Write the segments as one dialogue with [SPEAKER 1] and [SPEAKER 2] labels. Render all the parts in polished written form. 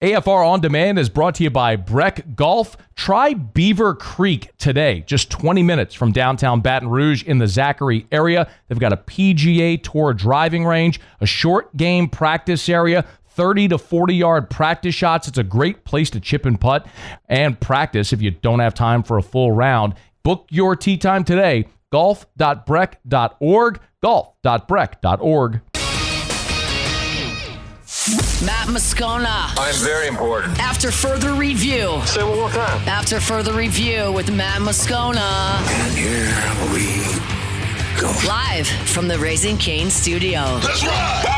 [SPEAKER 1] AFR On Demand is brought to you by Breck Golf. Try Beaver Creek today, just 20 minutes from downtown Baton Rouge in the Zachary area. They've got a PGA Tour driving range, a short game practice area, 30 to 40-yard practice shots. It's a great place to chip and putt and practice if you don't have time for a full round. Book your tee time today, golf.breck.org, golf.breck.org.
[SPEAKER 2] Matt Moscona.
[SPEAKER 3] I'm very important.
[SPEAKER 2] After further review.
[SPEAKER 3] Say it one more time.
[SPEAKER 2] After further review with Matt Moscona.
[SPEAKER 3] And here we go.
[SPEAKER 2] Live from the Raising Cane studio.
[SPEAKER 3] Let's ride!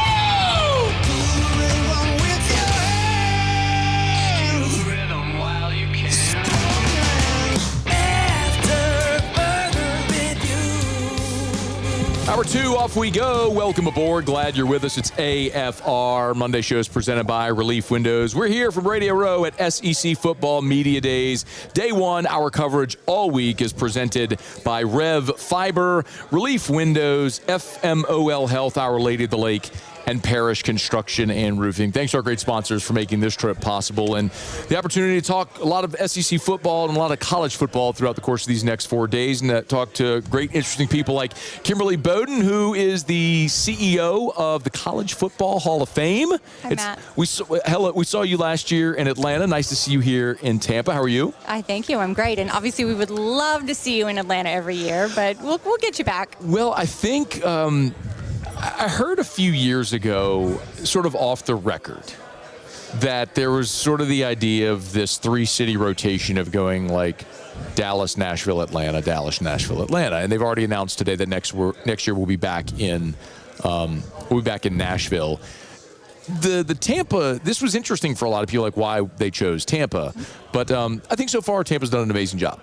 [SPEAKER 1] Hour 2, off we go. Welcome aboard. Glad you're with us. It's AFR. Monday show is presented by Relief Windows. We're here from Radio Row at SEC Football Media Days. Day 1, our coverage all week is presented by Rev Fiber, Relief Windows, FMOL Health, Our Lady of the Lake, and Parish Construction and Roofing. Thanks to our great sponsors for making this trip possible and the opportunity to talk a lot of SEC football and a lot of college football throughout the course of these next 4 days, and talk to great, interesting people like Kimberly Beaudin, who is the CEO of the College Football Hall of Fame.
[SPEAKER 4] Hi, Matt.
[SPEAKER 1] We saw you last year in Atlanta. Nice to see you here in Tampa. How are you?
[SPEAKER 4] I thank you. I'm great. And obviously we would love to see you in Atlanta every year, but we'll get you back.
[SPEAKER 1] Well, I think I heard a few years ago, sort of off the record, that there was sort of the idea of this 3-city rotation of going like Dallas, Nashville, Atlanta, Dallas, Nashville, Atlanta, and they've already announced today that next year we'll be back in Nashville. The Tampa, this was interesting for a lot of people, like why they chose Tampa, but I think so far Tampa's done an amazing job.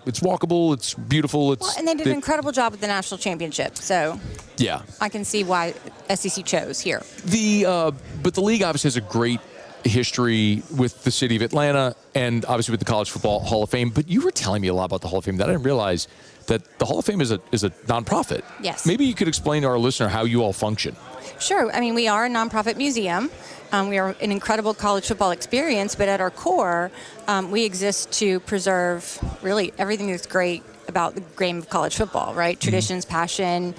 [SPEAKER 1] It's walkable, it's beautiful.
[SPEAKER 4] And they did an incredible job with the national championship, so
[SPEAKER 1] yeah,
[SPEAKER 4] I can see why SEC chose here.
[SPEAKER 1] But the league obviously has a great history with the city of Atlanta and obviously with the College Football Hall of Fame. But you were telling me a lot about the Hall of Fame that I didn't realize that the Hall of Fame is a nonprofit.
[SPEAKER 4] Yes.
[SPEAKER 1] Maybe you could explain to our listener how you all function.
[SPEAKER 4] Sure. I mean, we are a nonprofit museum. We are an incredible college football experience, but at our core, we exist to preserve really everything that's great about the game of college football, right? Traditions, passion,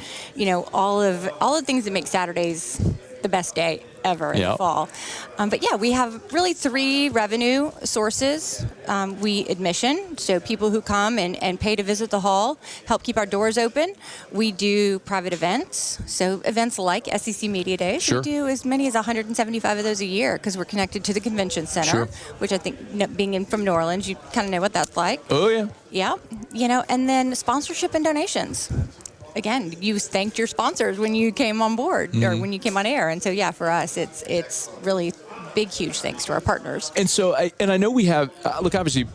[SPEAKER 4] all the things that make Saturdays the best day ever in the fall. But yeah, we have really 3 revenue sources. We admission, so people who come and pay to visit the hall help keep our doors open. We do private events, so events like SEC Media Days.
[SPEAKER 1] Sure.
[SPEAKER 4] We do as many as 175 of those a year because we're connected to the convention center, which I think, being from New Orleans, you kind of know what that's like.
[SPEAKER 1] Oh yeah.
[SPEAKER 4] Yeah, and then sponsorship and donations. Again, you thanked your sponsors when you came on board or when you came on air. And so, yeah, for us, it's really big, huge thanks to our partners.
[SPEAKER 1] And so, I know we have, look, obviously,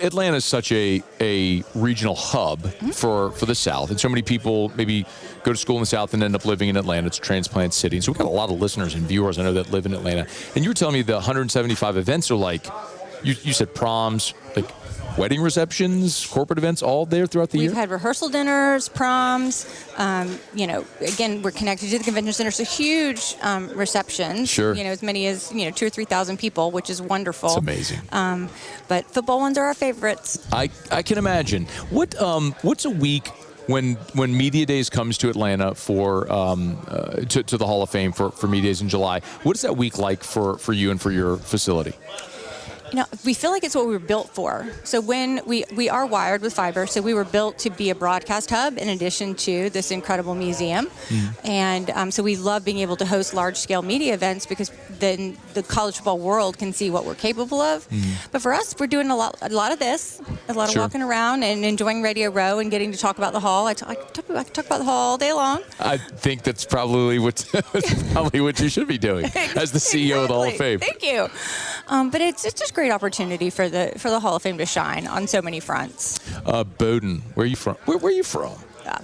[SPEAKER 1] Atlanta is such a regional hub for the South. And so many people maybe go to school in the South and end up living in Atlanta. It's a transplant city. And so we've got a lot of listeners and viewers I know that live in Atlanta. And you were telling me the 175 events are like, you said proms, like wedding receptions, corporate events, all there throughout the year?
[SPEAKER 4] We've had rehearsal dinners, proms. Again, we're connected to the convention center, so huge receptions.
[SPEAKER 1] Sure.
[SPEAKER 4] As many as 2,000 or 3,000 people, which is wonderful.
[SPEAKER 1] It's amazing.
[SPEAKER 4] But football ones are our favorites.
[SPEAKER 1] I can imagine. What's a week when Media Days comes to Atlanta for to the Hall of Fame for Media Days in July? What is that week like for you and for your facility?
[SPEAKER 4] We feel like it's what we were built for. So when we are wired with fiber, so we were built to be a broadcast hub in addition to this incredible museum. And so we love being able to host large-scale media events because then the college football world can see what we're capable of. But for us, we're doing a lot of this, a lot of walking around and enjoying Radio Row and getting to talk about the hall. I talk about the hall all day long.
[SPEAKER 1] I think that's probably what you should be doing as the CEO of the Hall of Fame.
[SPEAKER 4] Thank you. But it's just great opportunity for the Hall of Fame to shine on so many fronts.
[SPEAKER 1] Beaudin, where are you from? Where are you from?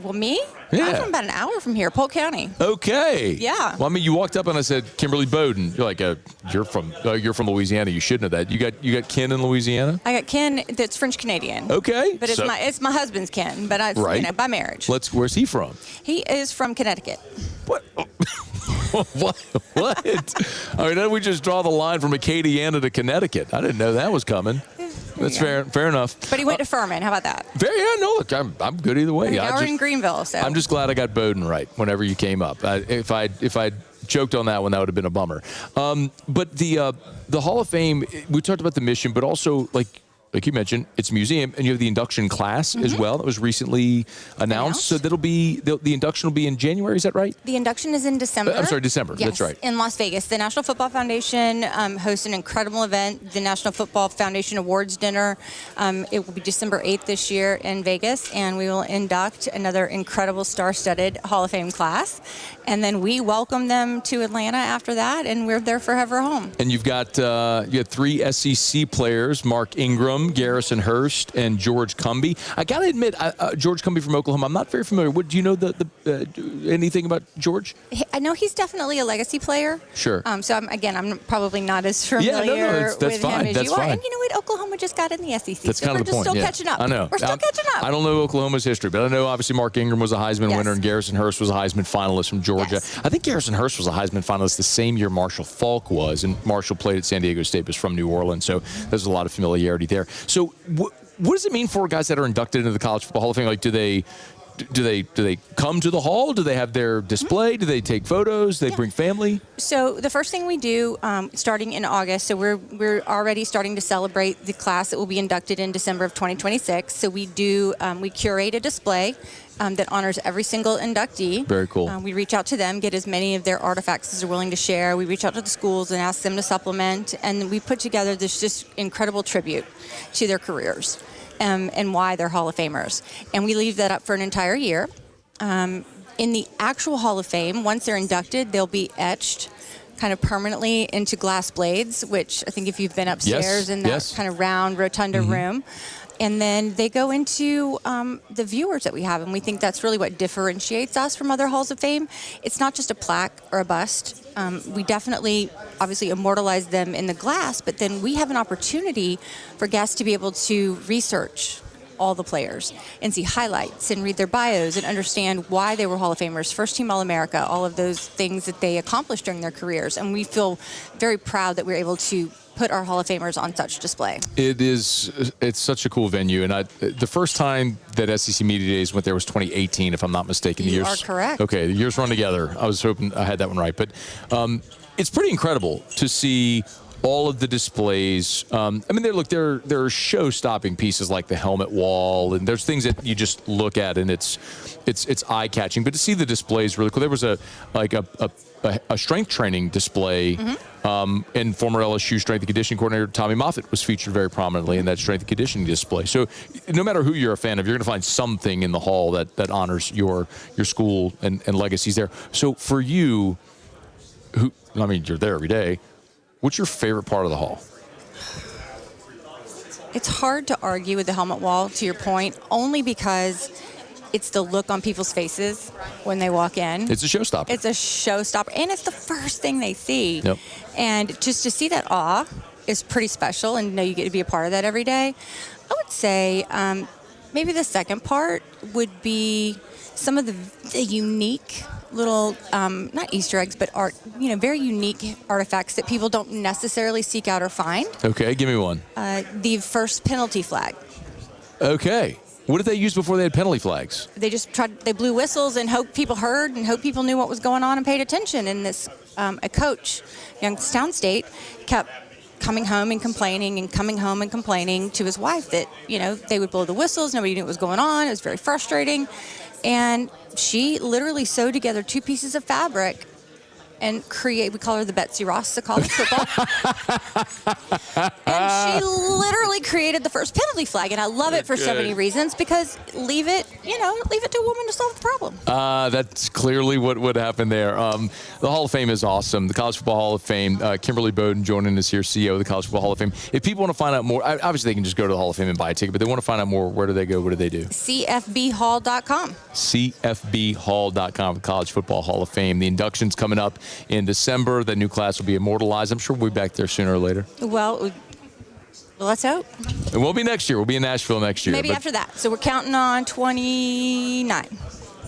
[SPEAKER 4] Well, me?
[SPEAKER 1] Yeah.
[SPEAKER 4] I'm from about an hour from here, Polk County.
[SPEAKER 1] Okay.
[SPEAKER 4] Yeah.
[SPEAKER 1] Well, I mean, you walked up and I said, Kimberly Beaudin. You're like, you're from Louisiana. You should know that. You got kin in Louisiana?
[SPEAKER 4] I got kin that's French Canadian.
[SPEAKER 1] Okay.
[SPEAKER 4] But it's my husband's kin, but by marriage.
[SPEAKER 1] Where's he from?
[SPEAKER 4] He is from Connecticut.
[SPEAKER 1] What? What? I mean, then we just draw the line from Acadiana to Connecticut. I didn't know that was coming. That's fair enough.
[SPEAKER 4] But he went to Furman. How about that?
[SPEAKER 1] No, look, I'm good either way.
[SPEAKER 4] Now we're in Greenville, so.
[SPEAKER 1] I'm just glad I got Beaudin right whenever you came up. If I'd choked on that one, that would have been a bummer. But the Hall of Fame, we talked about the mission, but also, like you mentioned, it's a museum, and you have the induction class as well. That was recently announced. So that'll be the induction will be in January. Is that right?
[SPEAKER 4] The induction is in December.
[SPEAKER 1] I'm sorry, December.
[SPEAKER 4] Yes,
[SPEAKER 1] that's right.
[SPEAKER 4] In Las Vegas. The National Football Foundation hosts an incredible event, the National Football Foundation Awards Dinner. It will be December 8th this year in Vegas, and we will induct another incredible star-studded Hall of Fame class. And then we welcome them to Atlanta after that, and we're there forever home.
[SPEAKER 1] And you've got you had 3 SEC players: Mark Ingram, Garrison Hurst, and George Cumbie. I got to admit, George Cumbie from Oklahoma, I'm not very familiar. Do you know anything about George?
[SPEAKER 4] I know he's definitely a legacy player.
[SPEAKER 1] Sure.
[SPEAKER 4] So I'm probably not as familiar
[SPEAKER 1] that's
[SPEAKER 4] with
[SPEAKER 1] fine.
[SPEAKER 4] him as you are. And you know what? Oklahoma just got in the SEC.
[SPEAKER 1] That's
[SPEAKER 4] so
[SPEAKER 1] kind of the point.
[SPEAKER 4] We're just still catching up.
[SPEAKER 1] I know.
[SPEAKER 4] We're still catching up.
[SPEAKER 1] I don't know Oklahoma's history, but I know obviously Mark Ingram was a Heisman winner, and Garrison Hurst was a Heisman finalist from Georgia.
[SPEAKER 4] Yes.
[SPEAKER 1] I think Garrison Hurst was a Heisman finalist the same year Marshall Faulk was, and Marshall played at San Diego State, was from New Orleans, so there's a lot of familiarity there. So what does it mean for guys that are inducted into the College Football Hall of Fame? Like, do they come to the hall? Do they have their display? Do they take photos? Do they bring family? So
[SPEAKER 4] the first thing we do, starting in August, so we're already starting to celebrate the class that will be inducted in December of 2026. So we curate a display that honors every single inductee.
[SPEAKER 1] Very cool.
[SPEAKER 4] We reach out to them, get as many of their artifacts as they're willing to share. We reach out to the schools and ask them to supplement, and we put together this just incredible tribute to their careers. And why they're Hall of Famers. And we leave that up for an entire year. In the actual Hall of Fame, once they're inducted, they'll be etched kind of permanently into glass blades, which I think if you've been upstairs in that kind of round rotunda room. And then they go into the viewers that we have, and we think that's really what differentiates us from other Halls of Fame. It's not just a plaque or a bust. We definitely, obviously, immortalize them in the glass, but then we have an opportunity for guests to be able to research all the players and see highlights and read their bios and understand why they were Hall of Famers, first team All-America, all of those things that they accomplished during their careers. And we feel very proud that we're able to put our Hall of Famers on such display. It's such a cool venue. And the first time that SEC Media Days went there was 2018, if I'm not mistaken. You are correct.
[SPEAKER 1] Okay, the years run together. I was hoping I had that one right. But it's pretty incredible to see all of the displays. I mean, there are show-stopping pieces like the helmet wall, and there's things that you just look at and it's eye-catching. But to see the displays really cool. There was a strength training display, and former LSU strength and conditioning coordinator Tommy Moffitt was featured very prominently in that strength and conditioning display. So no matter who you're a fan of, you're going to find something in the hall that honors your school and legacies there. So for you, you're there every day. What's your favorite part of the hall? It's hard to argue with the helmet wall, to your point, only because it's the look on people's faces when they walk in. It's a showstopper. It's a showstopper, and it's the first thing they see. Yep. And just to see that awe is pretty special, and know you get to be a part of that every day. I would say maybe the second part would be some of the unique little, not Easter eggs, but very unique artifacts that people don't necessarily seek out or find. Okay, give me one. The first penalty flag. Okay. What did they use before they had penalty flags? They just they blew whistles and hoped people heard and hoped people knew what was going on and paid attention. And this, a coach, Youngstown State, kept coming home and complaining to his wife that, they would blow the whistles, nobody knew what was going on. It was very frustrating. And she literally sewed together 2 pieces of fabric and we call her the Betsy Ross of college football. And she literally created the first penalty flag. And I love it for so many reasons, because leave it to a woman to solve the problem. That's clearly what would happen there. The Hall of Fame is awesome. The College Football Hall of Fame, Kimberly Beaudin joining us here, CEO of the College Football Hall of Fame. If people want to find out more, obviously they can just go to the Hall of Fame and buy a ticket, but they want to find out more, where do they go? What do they do? CFBHall.com. CFBHall.com, the College Football Hall of Fame. The induction's coming up in December. The new class will be immortalized. I'm sure we'll be back there sooner or later. Well, let's hope. It won't be next year. We'll be in Nashville next year. Maybe after that. So we're counting on 29.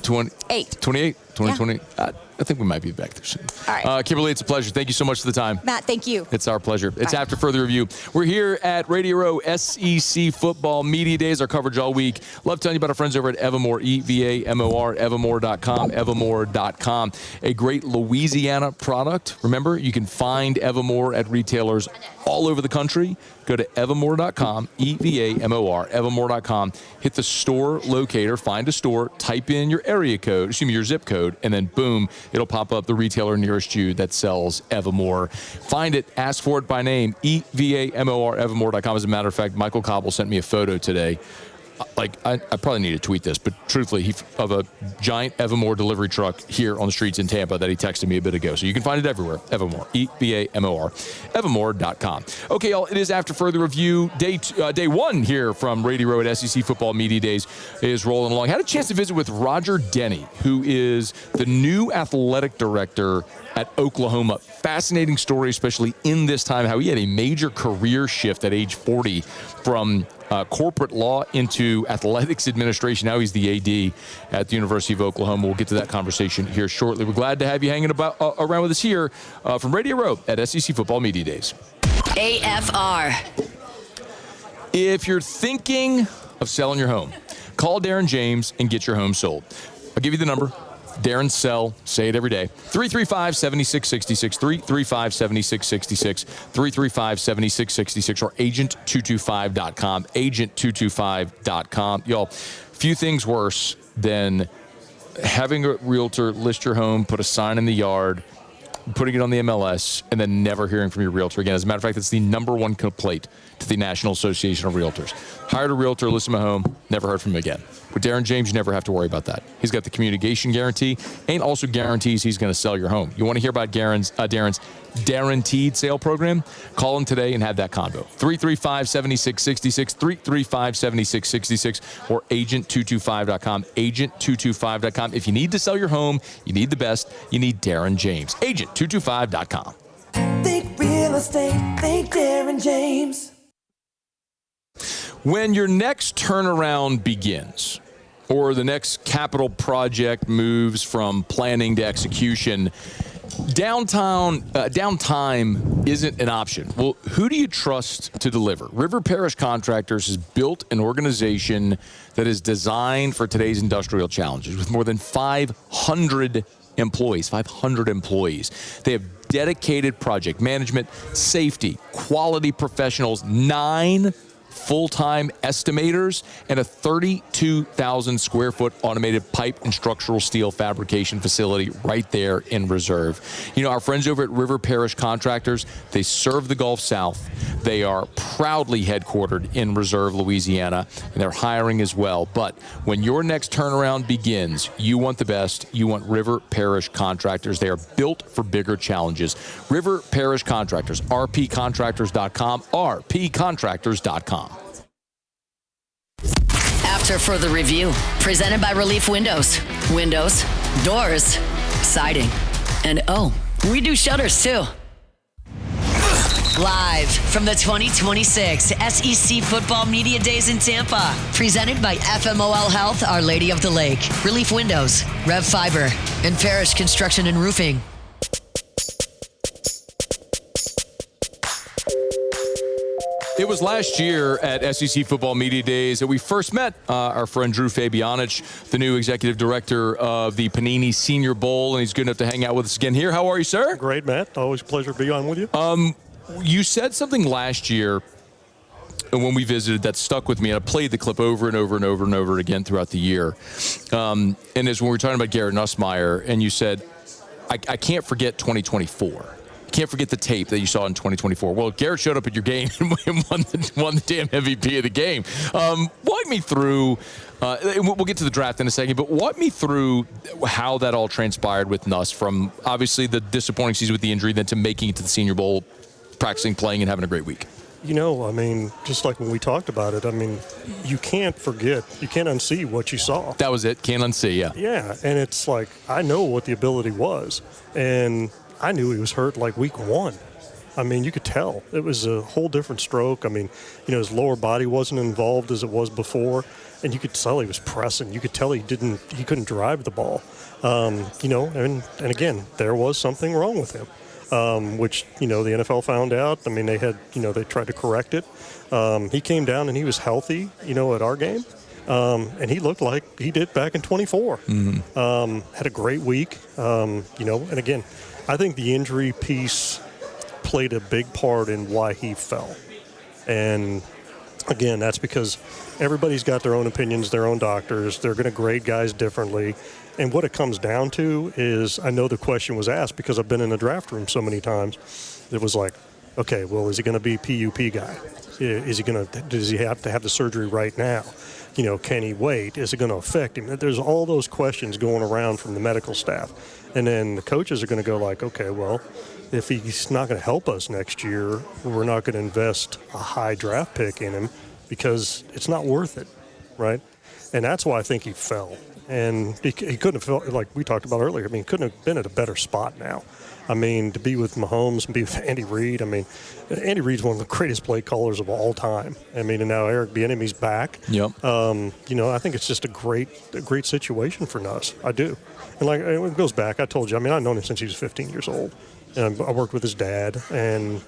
[SPEAKER 1] 28. 2020. Yeah. I think we might be back there soon.
[SPEAKER 4] All right.
[SPEAKER 1] Kimberly, it's a pleasure. Thank you so much for the time.
[SPEAKER 4] Matt, thank you.
[SPEAKER 1] It's our pleasure. It's
[SPEAKER 4] Bye.
[SPEAKER 1] After Further Review. We're here at Radio Row SEC Football Media Days, our coverage all week. Love telling you about our friends over at Evamore, EVAMOR, evamore.com, evamore.com. A great Louisiana product. Remember, you can find Evamore at retailers all over the country. Go to evamore.com, EVAMOR, evamore.com. Hit the store locator, find a store, type in your your zip code, and then boom, it'll pop up the retailer nearest you that sells Evamore. Find it, ask for it by name, EVAMOR, evamore.com. As a matter of fact, Michael Cobble sent me a photo today. I probably need to tweet this, but truthfully, of a giant Evamore delivery truck here on the streets in Tampa that he texted me a bit ago. So you can find it everywhere. Evamore, EVAMOR, evamore.com. Okay, y'all, it is After Further Review. Day one here from Radio Row at SEC Football Media Days is rolling along. Had a chance to visit with Roger Denny, who is the new athletic director at Oklahoma. Fascinating story, especially in this time, how he had a major career shift at age 40 from corporate law into athletics administration. Now he's the AD at the University of Oklahoma. We'll get to that conversation here shortly. We're glad to have you hanging around with us here from Radio Row at SEC Football Media Days.
[SPEAKER 2] AFR.
[SPEAKER 1] If you're thinking of selling your home, call Darren James and get your home sold. I'll give you the number. Darren Sell, say it every day. 335-7666, 335-7666, 335-7666, or agent225.com, agent225.com. Y'all, few things worse than having a realtor list your home, put a sign in the yard, putting it on the MLS, and then never hearing from your realtor again. As a matter of fact, it's the number one complaint to the National Association of Realtors. Hired a realtor, listed my home, never heard from him again. With Darren James, you never have to worry about that. He's got the communication guarantee and also guarantees he's going to sell your home. You want to hear about Darren's guaranteed sale program? Call him today and have that convo. 335-7666, 335-7666, or agent225.com, agent225.com. If you need to sell your home, you need the best, you need Darren James. Agent225.com.
[SPEAKER 5] Think real estate, think Darren James.
[SPEAKER 1] When your next turnaround begins, or the next capital project moves from planning to execution, downtime isn't an option. Well, who do you trust to deliver? River Parish Contractors has built an organization that is designed for today's industrial challenges with more than 500 employees. They have dedicated project management, safety, quality professionals, 9 full-time estimators, and a 32,000 square foot automated pipe and structural steel fabrication facility right there in Reserve. You know, our friends over at River Parish Contractors, they serve the Gulf South. They are proudly headquartered in Reserve, Louisiana, and they're hiring as well. But when your next turnaround begins, you want the best. You want River Parish Contractors. They are built for bigger challenges. River Parish Contractors, rpcontractors.com, rpcontractors.com.
[SPEAKER 2] After Further Review, presented by Relief Windows. Windows, doors, siding, and we do shutters too. Live from the 2026 SEC Football Media Days in Tampa, presented by FMOL Health, Our Lady of the Lake, Relief Windows, Rev Fiber, and Parish Construction and Roofing.
[SPEAKER 1] It was last year at SEC Football Media Days that we first met our friend Drew Fabianich, the new executive director of the Panini Senior Bowl, and he's good enough to hang out with us again here. How are you, sir?
[SPEAKER 6] Great, Matt. Always a pleasure to be on with you.
[SPEAKER 1] You said something last year when we visited that stuck with me, and I played the clip over and over and over and over again throughout the year. And it's when we were talking about Garrett Nussmeier, and you said, I can't forget 2024. Can't forget the tape that you saw in 2024. Well, Garrett showed up at your game and won the damn MVP of the game. Walk me through, we'll get to the draft in a second, but walk me through how that all transpired with Nuss, from obviously the disappointing season with the injury, then to making it to the Senior Bowl, practicing, playing, and having a great week.
[SPEAKER 6] You know, I mean, just like when we talked about it, I mean, you can't forget, you can't unsee what you saw.
[SPEAKER 1] That was it, can't unsee, yeah.
[SPEAKER 6] Yeah, and it's like, I know what the ability was, and I knew he was hurt like week 1. I mean, you could tell. It was a whole different stroke. I mean, you know, his lower body wasn't involved as it was before, and you could tell he was pressing. You could tell he couldn't drive the ball. And again, there was something wrong with him, which, the NFL found out. I mean, they tried to correct it. He came down and he was healthy, at our game. And he looked like he did back in 24. Had a great week, and again, I think the injury piece played a big part in why he fell. And again, that's because everybody's got their own opinions, their own doctors. They're going to grade guys differently. And what it comes down to is, I know the question was asked because I've been in the draft room so many times. It was like, okay, well, is he going to be PUP guy? Does he have to have the surgery right now? Can he wait? Is it going to affect him? There's all those questions going around from the medical staff. And then the coaches are going to go like, okay, well, if he's not going to help us next year, we're not going to invest a high draft pick in him because it's not worth it, right? And that's why I think he fell. And he couldn't have felt, like we talked about earlier, he couldn't have been at a better spot now. To be with Mahomes and be with Andy Reid. Andy Reid's one of the greatest play callers of all time. And now Eric Bieniemy's back.
[SPEAKER 1] Yep.
[SPEAKER 6] I think it's just a great situation for us. I do. And it goes back. I told you. I've known him since he was 15 years old. And I worked with his dad. And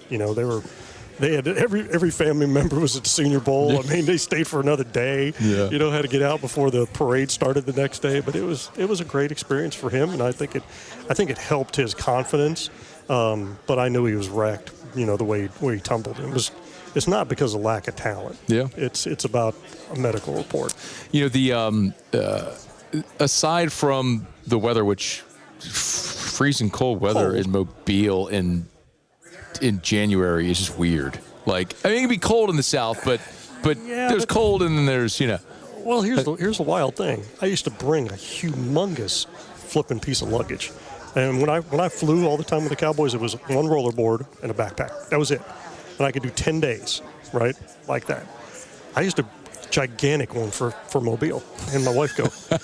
[SPEAKER 6] they had every family member was at the Senior Bowl. They stayed for another day.
[SPEAKER 1] Yeah.
[SPEAKER 6] Had to get out before the parade started the next day. But it was a great experience for him, and I think it helped his confidence. But I knew he was wrecked. The way he tumbled. It's not because of lack of talent.
[SPEAKER 1] Yeah.
[SPEAKER 6] It's about a medical report.
[SPEAKER 1] Aside from the weather, which freezing cold weather in Mobile in January is just weird. It can be cold in the South, but there's cold and then there's,
[SPEAKER 6] Well, here's the wild thing. I used to bring a humongous flipping piece of luggage. And when I flew all the time with the Cowboys, it was one rollerboard and a backpack. That was it. And I could do 10 days, right? Like that. I used a gigantic one for Mobile. And my wife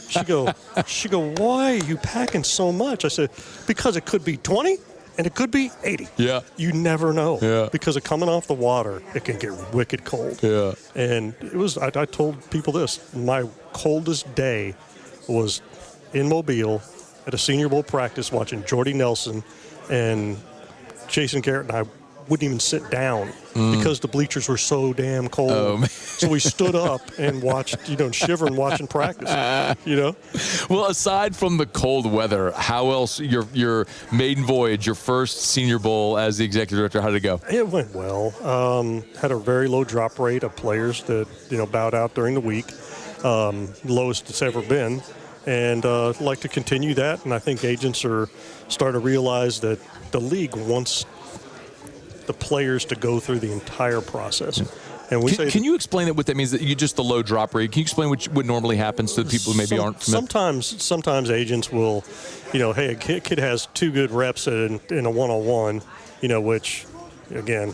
[SPEAKER 6] she go, why are you packing so much? I said, because it could be 20 and it could be 80.
[SPEAKER 1] Yeah.
[SPEAKER 6] You never know.
[SPEAKER 1] Yeah.
[SPEAKER 6] Because of coming off the water, it can get wicked cold.
[SPEAKER 1] Yeah.
[SPEAKER 6] And it was, I told people this, my coldest day was in Mobile at a Senior Bowl practice watching Jordy Nelson, and Jason Garrett and I wouldn't even sit down because the bleachers were so damn cold.
[SPEAKER 1] Oh,
[SPEAKER 6] so we stood up and watched, shivering watching practice,
[SPEAKER 1] Well, aside from the cold weather, how else your maiden voyage, your first Senior Bowl as the executive director, how did it go?
[SPEAKER 6] It went well. Had a very low drop rate of players that, bowed out during the week. Lowest it's ever been. And I'd like to continue that. And I think agents are starting to realize that the league wants the players to go through the entire process. And
[SPEAKER 1] can you explain what that means? That you just the low drop rate. Can you explain what normally happens to the people who maybe aren't familiar?
[SPEAKER 6] Sometimes agents will, hey, a kid has 2 good reps in a one-on-one, which, again,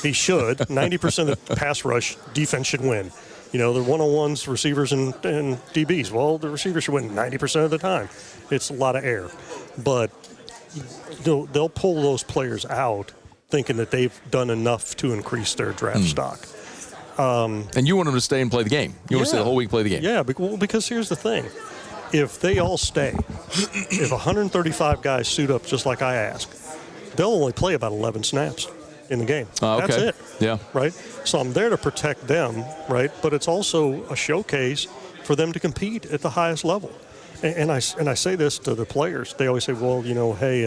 [SPEAKER 6] he should. 90% of the pass rush defense should win. The one-on-ones, receivers and DBs. Well, the receivers should win 90% of the time. It's a lot of air. But they'll pull those players out thinking that they've done enough to increase their draft stock.
[SPEAKER 1] And you want them to stay and play the game. You want to stay the whole week, play the game.
[SPEAKER 6] Yeah, because here's the thing. If they all stay, if 135 guys suit up just like I ask, they'll only play about 11 snaps in the game.
[SPEAKER 1] Okay.
[SPEAKER 6] That's it.
[SPEAKER 1] Yeah.
[SPEAKER 6] Right? So I'm there to protect them, right? But it's also a showcase for them to compete at the highest level. And I say this to the players. They always say, well, hey,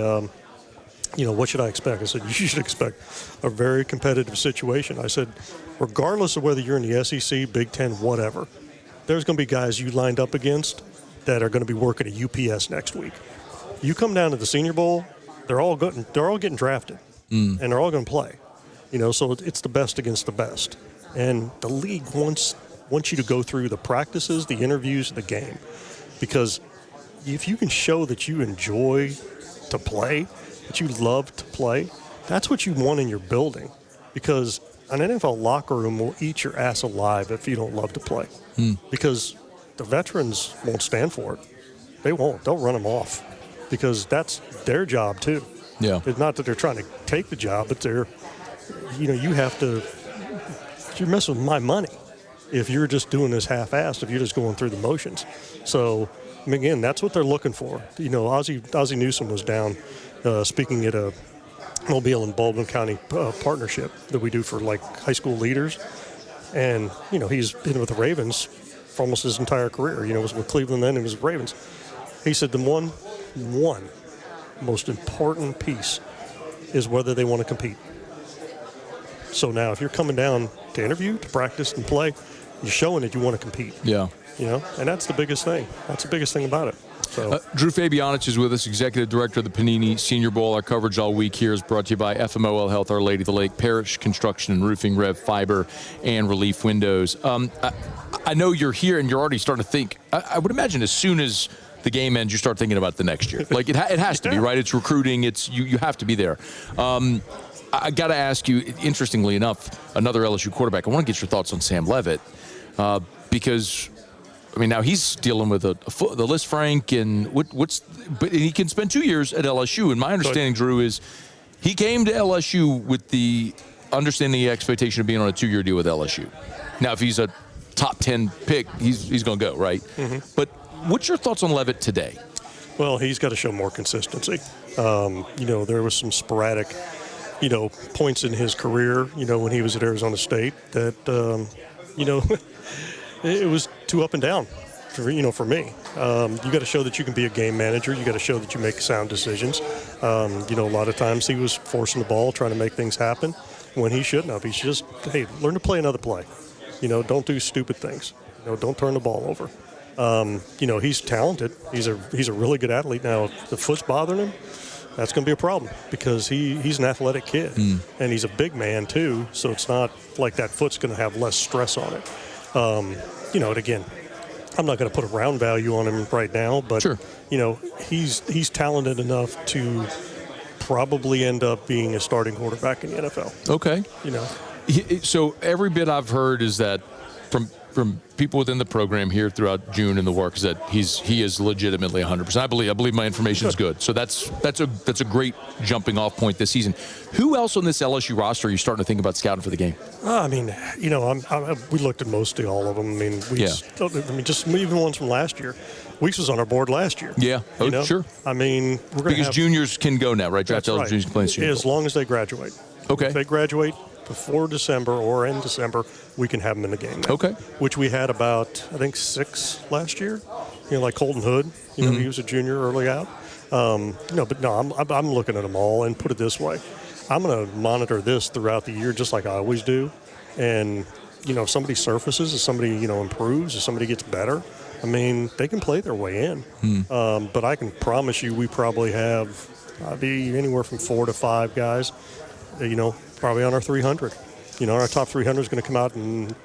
[SPEAKER 6] what should I expect? I said, you should expect a very competitive situation. I said, regardless of whether you're in the SEC, Big Ten, whatever, there's going to be guys you lined up against that are going to be working at UPS next week. You come down to the Senior Bowl, they're all getting drafted, and they're all going to play. So it's the best against the best. And the league wants you to go through the practices, the interviews, the game. Because if you can show that you enjoy to play, that you love to play, that's what you want in your building. Because an NFL locker room will eat your ass alive if you don't love to play. Because the veterans won't stand for it. They won't. They'll run them off. Because that's their job, too.
[SPEAKER 1] Yeah.
[SPEAKER 6] It's not that they're trying to take the job, but you're messing with my money if you're just doing this half-assed, if you're just going through the motions. So, again, that's what they're looking for. You know, Ozzie Newsome was down speaking at a Mobile and Baldwin County partnership that we do for like high school leaders. And, you know, he's been with the Ravens for almost his entire career. You know, was with Cleveland then, he was with Ravens. He said the one most important piece is whether they want to compete. So now if you're coming down to interview, to practice and play, you're showing that you want to compete.
[SPEAKER 1] Yeah.
[SPEAKER 6] You know, and that's the biggest thing. That's the biggest thing about it. So.
[SPEAKER 1] Drew Fabianich is with us, Executive Director of the Panini Senior Bowl. Our coverage all week here is brought to you by FMOL Health, Our Lady of the Lake, Parish Construction and Roofing, Rev Fiber, and Relief Windows. I know you're here and you're already starting to think. I would imagine as soon as the game ends, you start thinking about the next year. Like it has to be, right? It's recruiting. It's you have to be there. I got to ask you, interestingly enough, another LSU quarterback. I want to get your thoughts on Sam Leavitt because, I mean, now he's dealing with the Liz Frank and but he can spend 2 years at LSU. And my understanding, Drew, is he came to LSU with the understanding, the expectation of being on a 2-year deal with LSU. Now, if he's a top 10 pick, he's going to go, right? Mm-hmm. But what's your thoughts on Leavitt today?
[SPEAKER 6] Well, he's got to show more consistency. You know, there was some sporadic, you know, points in his career, you know, when he was at Arizona State that, you know, it was too up and down for me. You got to show that you can be a game manager. You got to show that you make sound decisions. You know, a lot of times he was forcing the ball, trying to make things happen when he shouldn't have. He should just, hey, learn to play another play. You know, don't do stupid things. You know, don't turn the ball over. You know, he's talented. He's a really good athlete. Now, if the foot's bothering him, that's going to be a problem because he's an athletic kid. And he's a big man, too, so it's not like that foot's going to have less stress on it. You know, and again, I'm not going to put a round value on him right now, but,
[SPEAKER 1] sure.
[SPEAKER 6] You know, he's talented enough to probably end up being a starting quarterback in the NFL.
[SPEAKER 1] Okay.
[SPEAKER 6] You know.
[SPEAKER 1] So every bit I've heard is that from people within the program here throughout June in the work is that he is legitimately 100%. I believe my information is good. So that's a great jumping off point this season. Who else on this LSU roster are you starting to think about scouting for the game?
[SPEAKER 6] I mean, you know, we looked at mostly all of them. I mean, just even ones from last year. Weeks was on our board last year.
[SPEAKER 1] Yeah,
[SPEAKER 6] sure. I mean, we're going
[SPEAKER 1] because juniors can go now, right?
[SPEAKER 6] Draft eligible juniors can play Super Bowl. As long as they graduate.
[SPEAKER 1] Okay.
[SPEAKER 6] If they graduate before December or in December, we can have them in the game now.
[SPEAKER 1] Okay.
[SPEAKER 6] Which we had about, I think, 6 last year. You know, like Colton Hood. You know, he was a junior early out. I'm looking at them all, and put it this way. I'm going to monitor this throughout the year just like I always do. And, you know, if somebody surfaces, if somebody, you know, improves, if somebody gets better, I mean, they can play their way in. But I can promise you we probably have anywhere from 4 to 5 guys, you know, probably on our 300. You know, our top 300 is going to come out on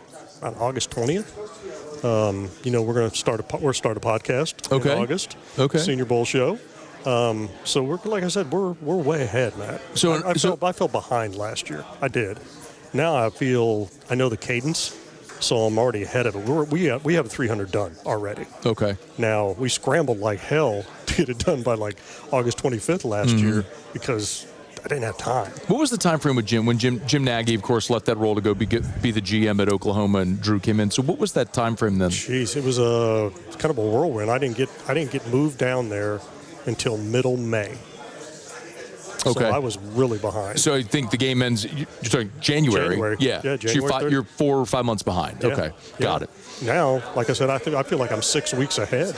[SPEAKER 6] August 20th. You know, we're going to start a podcast in August. Okay. Senior Bowl show. So we're, like I said, we're way ahead, Matt. So I felt behind last year. I did. Now I know the cadence, so I'm already ahead of it. We have 300 done already. Okay. Now we scrambled like hell to get it done by like August 25th last year because I didn't have time. What was the time frame with Jim? When Jim Nagy, of course, left that role to go be the GM at Oklahoma, and Drew came in. So what was that time frame then? Jeez, it was kind of a whirlwind. I didn't get moved down there until middle May. Okay. So I was really behind. So I think the game ends. You're talking January. Yeah. January. So you're 4 or 5 months behind. Yeah. Okay. Got it. Now, like I said, I feel like I'm 6 weeks ahead,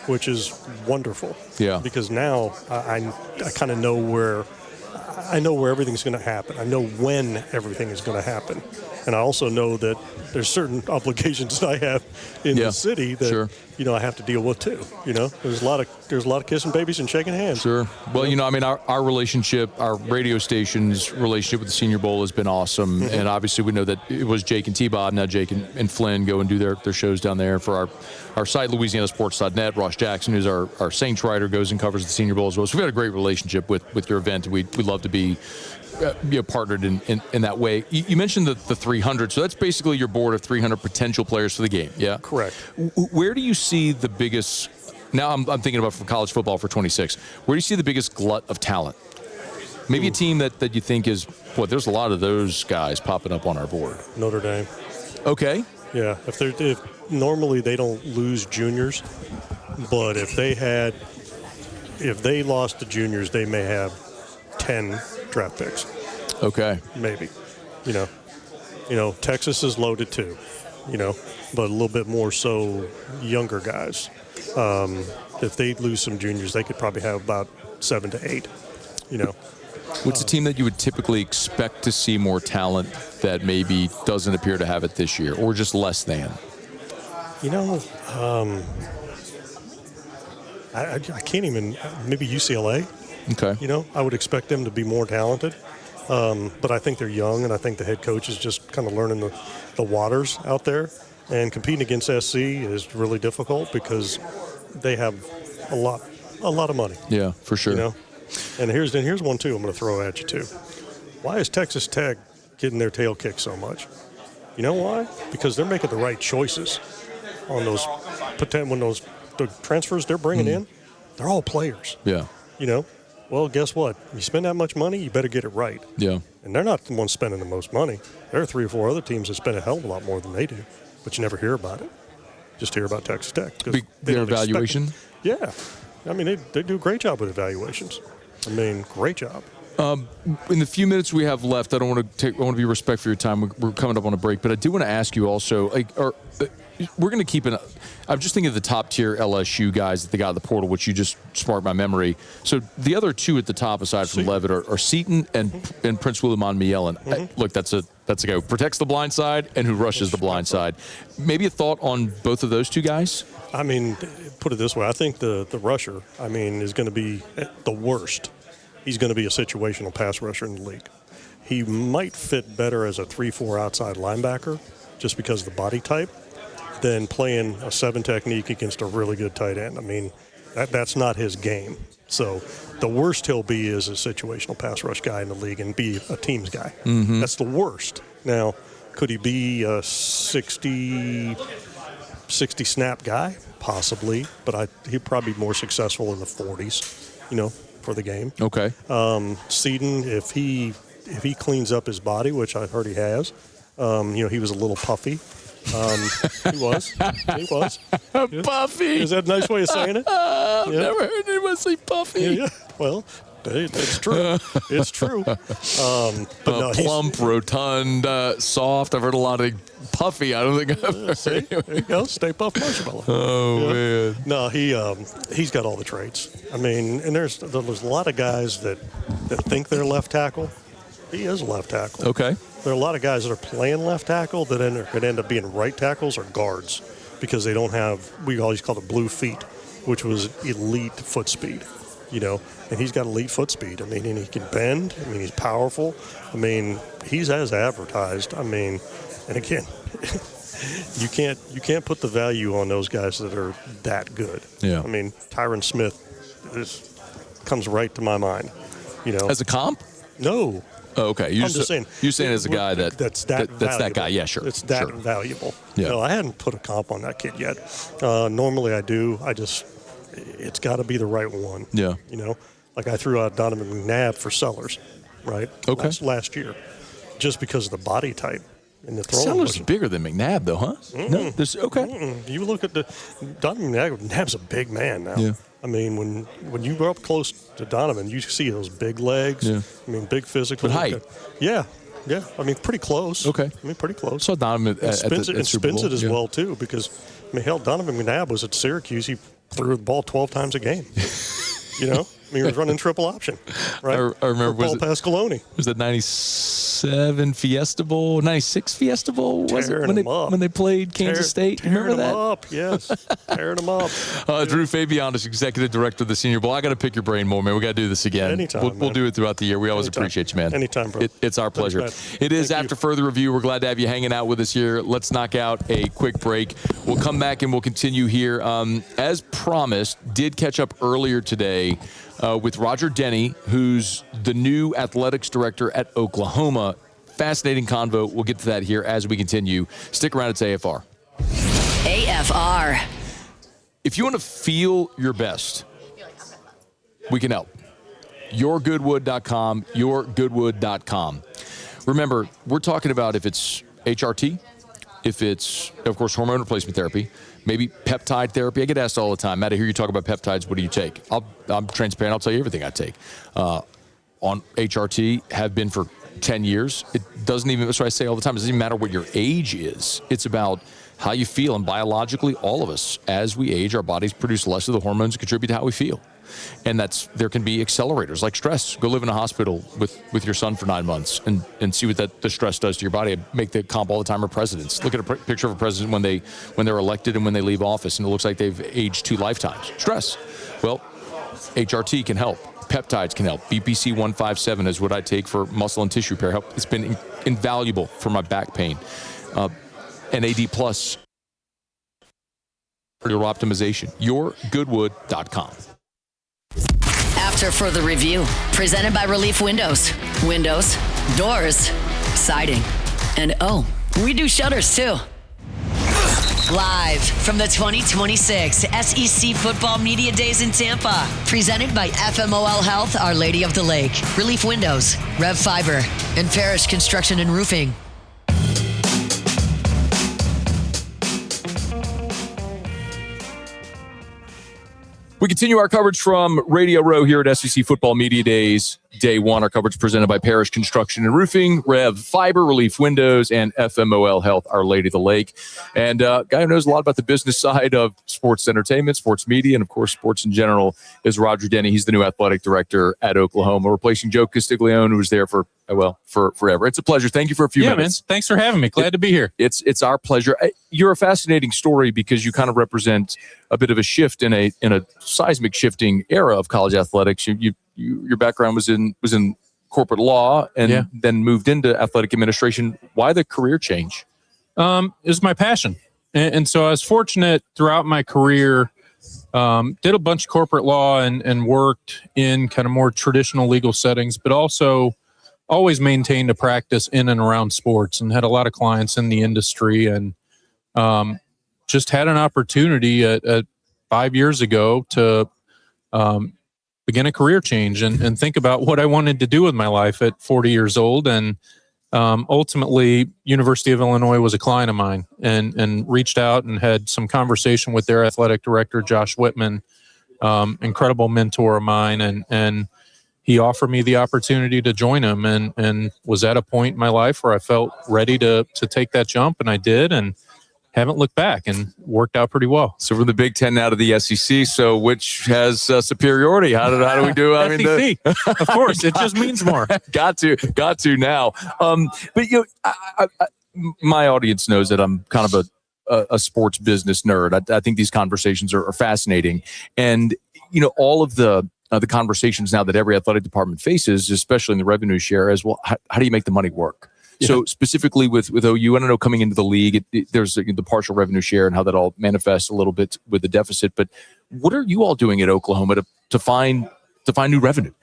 [SPEAKER 6] which is wonderful. Yeah. Because now I kind of know where. I know where everything's going to happen. I know when everything is going to happen. And I also know that there's certain obligations that I have in the city that, you know, I have to deal with too. You know, there's a lot of kissing babies and shaking hands. Sure. Well, you know, I mean, our relationship, our radio station's relationship with the Senior Bowl has been awesome. And obviously we know that it was Jake and T-Bob. Now Jake and Flynn go and do their shows down there. For our site, LouisianaSports.net, Ross Jackson, who's our Saints writer, goes and covers the Senior Bowl as well. So we've had a great relationship with your event. We'd love to be partnered in that way. You mentioned the 300, so that's basically your board of 300 potential players for the game, yeah? Correct. Where do you see the biggest, now I'm thinking about for college football for 26, where do you see the biggest glut of talent? Maybe a team that you think is, there's a lot of those guys popping up on our board. Notre Dame. Okay. Yeah, if normally they don't lose juniors, But if they lost the juniors, they may have 10 draft picks.
[SPEAKER 1] Okay.
[SPEAKER 6] Maybe. You know, Texas is loaded too, but a little bit more so younger guys. If they lose some juniors, they could probably have about 7 to 8,
[SPEAKER 1] What's a team that you would typically expect to see more talent that maybe doesn't appear to have it this year, or just less than?
[SPEAKER 6] I can't even, maybe UCLA.
[SPEAKER 1] Okay.
[SPEAKER 6] I would expect them to be more talented. But I think they're young, and I think the head coach is just kind of learning the waters out there. And competing against SC is really difficult because they have a lot of money.
[SPEAKER 1] Yeah, for sure.
[SPEAKER 6] And here's one too I'm going to throw at you too. Why is Texas Tech getting their tail kicked so much? You know why? Because they're making the right choices on those the transfers they're bringing in. They're all players.
[SPEAKER 1] Yeah.
[SPEAKER 6] Well, guess what? You spend that much money, you better get it right.
[SPEAKER 1] Yeah.
[SPEAKER 6] And they're not the ones spending the most money. There are 3 or 4 other teams that spend a hell of a lot more than they do, but you never hear about it. Just hear about Texas Tech.
[SPEAKER 1] Their evaluation?
[SPEAKER 6] Yeah. I mean, they do a great job with evaluations. Great job.
[SPEAKER 1] In the few minutes we have left, I want to be respectful of your time. We're coming up on a break, but I do want to ask you also, we're going to keep I'm just thinking of the top tier LSU guys that they got in the portal, which you just sparked my memory. So the other 2 at the top, aside from Leavitt, are Seaton and Princewill Umanmielen. Look, that's a guy who protects the blind side and who rushes the blind side. Maybe a thought on both of those 2 guys?
[SPEAKER 6] Put it this way. I think the rusher, is going to be the worst. He's going to be a situational pass rusher in the league. He might fit better as a 3-4 outside linebacker just because of the body type than playing a 7 technique against a really good tight end. That's not his game. So the worst he'll be is a situational pass rush guy in the league and be a teams guy. Mm-hmm. That's the worst. Now, could he be a 60 snap guy? Possibly, but he'd probably be more successful in the 40s, for the game.
[SPEAKER 1] Okay.
[SPEAKER 6] Seaton, if he cleans up his body, which I've heard he has, he was a little puffy. He was.
[SPEAKER 1] Puffy.
[SPEAKER 6] Is that a nice way of saying it?
[SPEAKER 1] I've never heard anyone say puffy.
[SPEAKER 6] Yeah. Well, that's true. It's true. But no,
[SPEAKER 1] plump, rotund, soft. I've heard a lot of puffy. I don't think I've heard.
[SPEAKER 6] See, there you go. Stay Puft Marshmallow.
[SPEAKER 1] Oh, man.
[SPEAKER 6] No, he's got all the traits. And there's a lot of guys that think they're left tackle. He is a left tackle.
[SPEAKER 1] Okay.
[SPEAKER 6] There are a lot of guys that are playing left tackle that could end up being right tackles or guards because they don't have, we always call it blue feet, which was elite foot speed, and he's got elite foot speed. And he can bend. He's powerful. He's as advertised. And again, you can't put the value on those guys that are that good.
[SPEAKER 1] Yeah.
[SPEAKER 6] Tyron Smith comes right to my mind,
[SPEAKER 1] As a comp?
[SPEAKER 6] No.
[SPEAKER 1] Oh, okay.
[SPEAKER 6] I'm just saying.
[SPEAKER 1] You're saying as a guy
[SPEAKER 6] that's that
[SPEAKER 1] guy. Yeah, sure.
[SPEAKER 6] It's that
[SPEAKER 1] sure.
[SPEAKER 6] valuable.
[SPEAKER 1] Yeah.
[SPEAKER 6] No, I hadn't put a comp on that kid yet. Normally I do. It's got to be the right one.
[SPEAKER 1] Yeah.
[SPEAKER 6] Like I threw out Donovan McNabb for Sellers, right?
[SPEAKER 1] Okay.
[SPEAKER 6] Last year, just because of the body type and the throwing.
[SPEAKER 1] Sellers is bigger than McNabb, though, huh? No. Okay.
[SPEAKER 6] You look at Donovan McNabb's a big man now.
[SPEAKER 1] Yeah.
[SPEAKER 6] When you go up close to Donovan, you see those big legs.
[SPEAKER 1] Yeah.
[SPEAKER 6] Big physical.
[SPEAKER 1] But height.
[SPEAKER 6] Yeah. Pretty close.
[SPEAKER 1] Okay.
[SPEAKER 6] Pretty close.
[SPEAKER 1] Saw Donovan at
[SPEAKER 6] spins it as
[SPEAKER 1] yeah.
[SPEAKER 6] well, too, because, Donovan McNabb was at Syracuse. He threw the ball 12 times a game. He was running triple option, right?
[SPEAKER 1] I remember.
[SPEAKER 6] Paul Pasqualoni.
[SPEAKER 1] Was it 97 Fiesta Bowl, 96 Fiesta Bowl? Was it when they played Kansas State? Remember that?
[SPEAKER 6] Tearing them up, yes. Tearing them up.
[SPEAKER 1] Drew Fabianich, Executive Director of the Senior Bowl. I got to pick your brain more, man. We got to do this again.
[SPEAKER 6] Anytime,
[SPEAKER 1] We'll do it throughout the year. We always appreciate you, man.
[SPEAKER 6] Anytime, bro.
[SPEAKER 1] It's our pleasure. It is after further review. We're glad to have you hanging out with us here. Let's knock out a quick break. We'll come back and we'll continue here. As promised, did catch up earlier today with Roger Denny, who's the new athletics director at Oklahoma. Fascinating convo. We'll get to that here as we continue. Stick around. It's AFR.
[SPEAKER 2] AFR.
[SPEAKER 1] If you want to feel your best, we can help. YourGoodwood.com, YourGoodwood.com. Remember, we're talking about if it's HRT, if it's, of course, hormone replacement therapy, maybe peptide therapy. I get asked all the time, Matt, I hear you talk about peptides. What do you take? I'm transparent. I'll tell you everything I take. On HRT, have been for 10 years. It doesn't even, that's what I say all the time, it doesn't even matter what your age is. It's about how you feel. And biologically, all of us, as we age, our bodies produce less of the hormones that contribute to how we feel. And there can be accelerators like stress. Go live in a hospital with your son for 9 months and see what the stress does to your body. I make the comp all the time of presidents. Look at a picture of a president when they're elected and when they leave office, and it looks like they've aged 2 lifetimes. Stress. Well, HRT can help. Peptides can help. BPC 157 is what I take for muscle and tissue repair. It's been invaluable for my back pain. NAD Plus, cardio optimization. YourGoodwood.com.
[SPEAKER 2] After further review, presented by Relief Windows. Windows, doors, siding, and we do shutters too. Live from the 2026 SEC Football Media Days in Tampa. Presented by FMOL Health, Our Lady of the Lake, Relief Windows, Rev Fiber, and Parish Construction and Roofing.
[SPEAKER 1] We continue our coverage from Radio Row here at SEC Football Media Days, Day 1. Our coverage presented by Parish Construction and Roofing, Rev Fiber, Relief Windows, and FMOL Health, Our Lady of the Lake. And guy who knows a lot about the business side of sports entertainment, sports media, and, of course, sports in general is Roger Denny. He's the new athletic director at Oklahoma, replacing Joe Castiglione, who was there for forever. It's a pleasure. Thank you for a few minutes.
[SPEAKER 7] Man. Thanks for having me. Glad to be here.
[SPEAKER 1] It's our pleasure. You're a fascinating story because you kind of represent a bit of a shift in a seismic shifting era of college athletics. Your background was in corporate law and then moved into athletic administration. Why the career change?
[SPEAKER 7] It was my passion. And so I was fortunate throughout my career, did a bunch of corporate law and worked in kind of more traditional legal settings, but also always maintained a practice in and around sports and had a lot of clients in the industry, and just had an opportunity at 5 years ago to begin a career change and think about what I wanted to do with my life at 40 years old. And ultimately, University of Illinois was a client of mine, and reached out and had some conversation with their athletic director, Josh Whitman, incredible mentor of mine, and he offered me the opportunity to join him, and was at a point in my life where I felt ready to take that jump, and I did, and haven't looked back, and worked out pretty well.
[SPEAKER 1] So from the Big Ten now to the SEC. So which has superiority? How do we do? I
[SPEAKER 7] mean, of course, it just means more.
[SPEAKER 1] got to now. But my audience knows that I'm kind of a sports business nerd. I think these conversations are fascinating, and all of the conversations now that every athletic department faces, especially in the revenue share, as well. How do you make the money work? Yeah. So specifically with OU, I don't know, coming into the league, there's the partial revenue share and how that all manifests a little bit with the deficit. But what are you all doing at Oklahoma to find new revenue?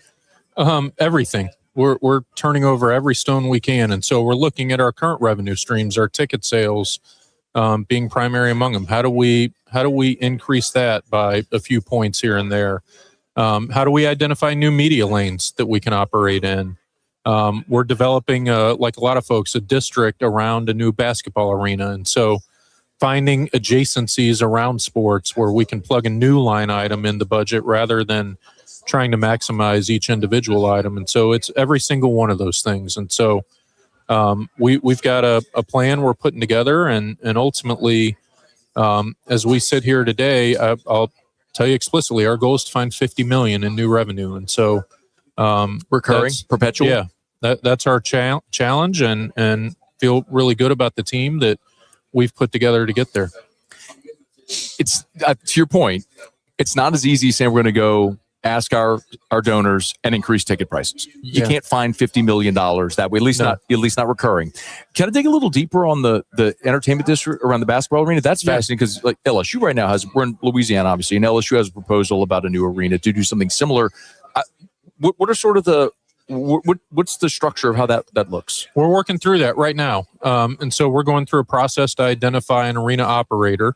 [SPEAKER 7] Everything. We're turning over every stone we can, and so we're looking at our current revenue streams, our ticket sales being primary among them. How do we increase that by a few points here and there? How do we identify new media lanes that we can operate in? We're developing, like a lot of folks, a district around a new basketball arena. And so finding adjacencies around sports where we can plug a new line item in the budget rather than trying to maximize each individual item. And so it's every single one of those things. And so we've got a plan we're putting together. And ultimately, as we sit here today, I'll tell you explicitly, our goal is to find $50 million in new revenue. And so
[SPEAKER 1] recurring, perpetual.
[SPEAKER 7] Yeah, that's our challenge, and feel really good about the team that we've put together to get there.
[SPEAKER 1] It's to your point, it's not as easy as saying we're going to go ask our donors and increase ticket prices. You can't find $50 million that way, at least not recurring. Can I dig a little deeper on the entertainment district around the basketball arena? That's fascinating because like LSU right now we're in Louisiana, obviously, and LSU has a proposal about a new arena to do something similar. What are sort of what's the structure of how that looks?
[SPEAKER 7] We're working through that right now. And so we're going through a process to identify an arena operator.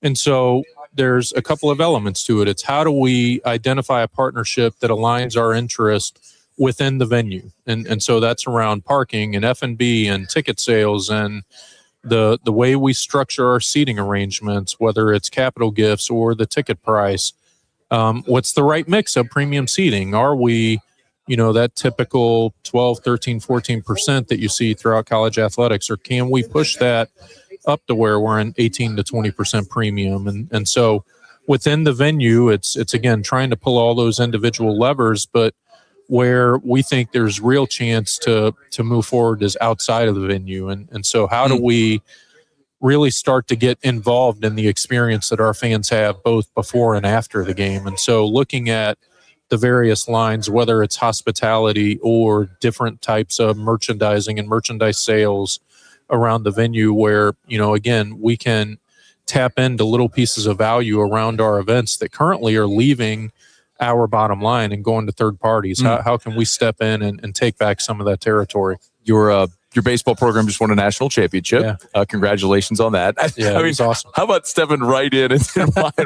[SPEAKER 7] And so there's a couple of elements to it. It's how do we identify a partnership that aligns our interest within the venue? And so that's around parking and F&B and ticket sales and the way we structure our seating arrangements, whether it's capital gifts or the ticket price, what's the right mix of premium seating? Are we, that typical 12, 13, 14% that you see throughout college athletics, or can we push that up to where we're in 18 to 20% premium? And so within the venue, it's again, trying to pull all those individual levers, but where we think there's real chance to move forward is outside of the venue. And so how do we really start to get involved in the experience that our fans have both before and after the game? And so looking at the various lines, whether it's hospitality or different types of merchandising and merchandise sales around the venue, where, again, we can tap into little pieces of value around our events that currently are leaving our bottom line and going to third parties. How can we step in and take back some of that territory?
[SPEAKER 1] Your baseball program just won a national championship.
[SPEAKER 7] Yeah.
[SPEAKER 1] Congratulations on that.
[SPEAKER 7] Yeah, it was awesome.
[SPEAKER 1] How about stepping right in and